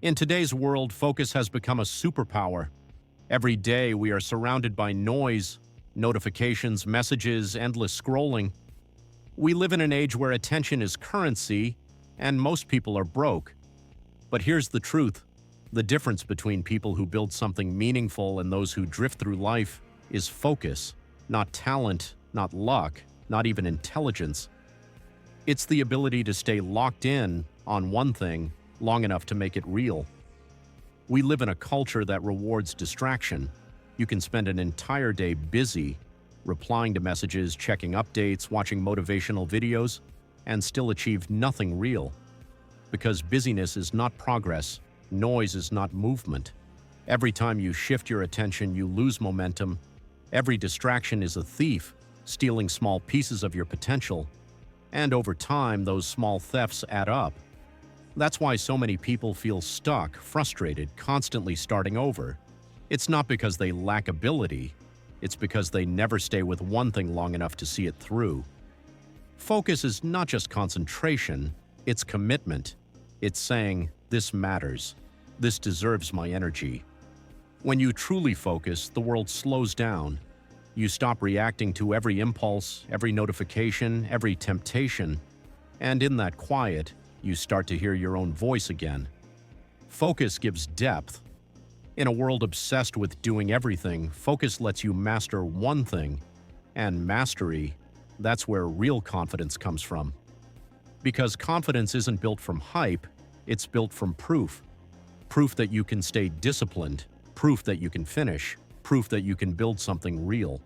In today's world, focus has become a superpower. Every day, we are surrounded by noise, notifications, messages, endless scrolling. We live in an age where attention is currency, and most people are broke. But here's the truth. The difference between people who build something meaningful and those who drift through life is focus, not talent, not luck, not even intelligence. It's the ability to stay locked in on one thing long enough to make it real. We live in a culture that rewards distraction. You can spend an entire day busy, replying to messages, checking updates, watching motivational videos, and still achieve nothing real. Because busyness is not progress, noise is not movement. Every time you shift your attention, you lose momentum. Every distraction is a thief, stealing small pieces of your potential. And over time, those small thefts add up. That's why so many people feel stuck, frustrated, constantly starting over. It's not because they lack ability, it's because they never stay with one thing long enough to see it through. Focus is not just concentration, it's commitment. It's saying, this matters. This deserves my energy. When you truly focus, the world slows down. You stop reacting to every impulse, every notification, every temptation. And in that quiet, you start to hear your own voice again. Focus gives depth. In a world obsessed with doing everything, focus lets you master one thing. And mastery, that's where real confidence comes from. Because confidence isn't built from hype, it's built from proof. Proof that you can stay disciplined, proof that you can finish, proof that you can build something real.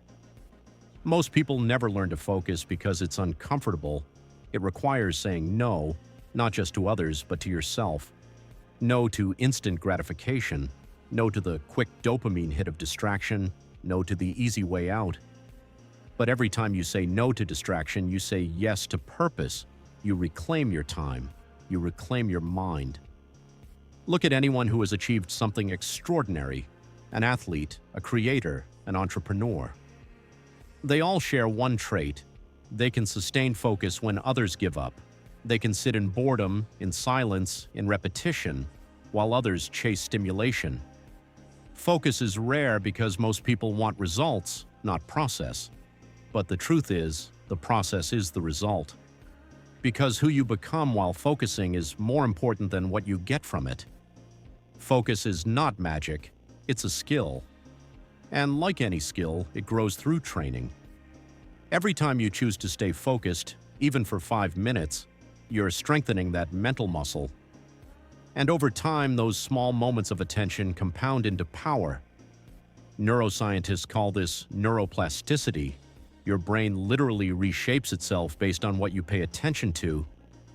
Most people never learn to focus because it's uncomfortable. It requires saying no, not just to others, but to yourself. No to instant gratification. No to the quick dopamine hit of distraction. No to the easy way out. But every time you say no to distraction, you say yes to purpose. You reclaim your time. You reclaim your mind. Look at anyone who has achieved something extraordinary. An athlete, a creator, an entrepreneur. They all share one trait. They can sustain focus when others give up. They can sit in boredom, in silence, in repetition, while others chase stimulation. Focus is rare because most people want results, not process. But the truth is, the process is the result. Because who you become while focusing is more important than what you get from it. Focus is not magic, it's a skill. And like any skill, it grows through training. Every time you choose to stay focused, even for 5 minutes, you're strengthening that mental muscle. And over time, those small moments of attention compound into power. Neuroscientists call this neuroplasticity. Your brain literally reshapes itself based on what you pay attention to.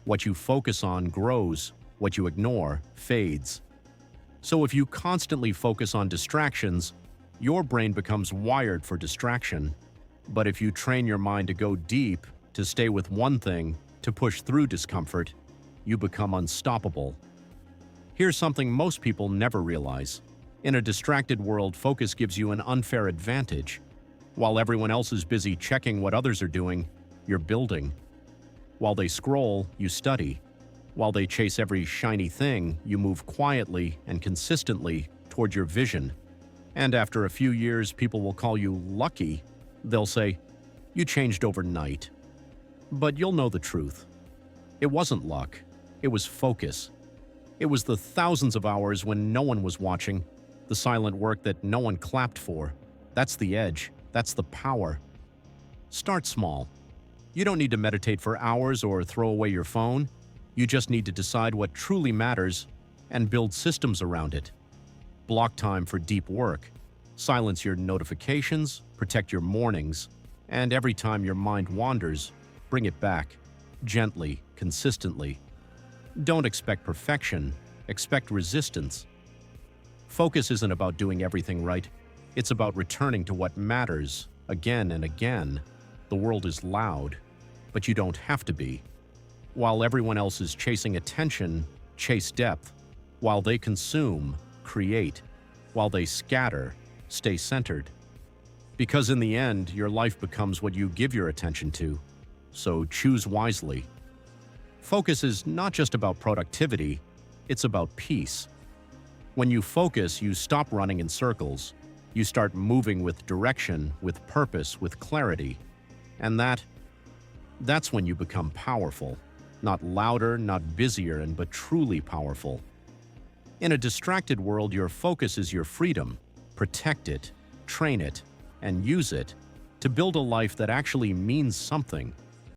What you focus on grows, what you ignore fades. So if you constantly focus on distractions, your brain becomes wired for distraction. But if you train your mind to go deep, to stay with one thing, to push through discomfort, you become unstoppable. Here's something most people never realize. In a distracted world, focus gives you an unfair advantage. While everyone else is busy checking what others are doing, you're building. While they scroll, you study. While they chase every shiny thing, you move quietly and consistently toward your vision. And after a few years, people will call you lucky. They'll say, you changed overnight. But you'll know the truth. It wasn't luck. It was focus. It was the thousands of hours when no one was watching, the silent work that no one clapped for. That's the edge. That's the power. Start small. You don't need to meditate for hours or throw away your phone. You just need to decide what truly matters and build systems around it. Block time for deep work. Silence your notifications, protect your mornings, and every time your mind wanders, bring it back, gently, consistently. Don't expect perfection, expect resistance. Focus isn't about doing everything right. It's about returning to what matters, again and again. The world is loud, but you don't have to be. While everyone else is chasing attention, chase depth. While they consume, create. While they scatter, stay centered. Because in the end, your life becomes what you give your attention to. So choose wisely. Focus is not just about productivity, it's about peace. When you focus, you stop running in circles. You start moving with direction, with purpose, with clarity. And that's when you become powerful. Not louder, not busier, but truly powerful. In a distracted world, your focus is your freedom. Protect it, train it, and use it to build a life that actually means something.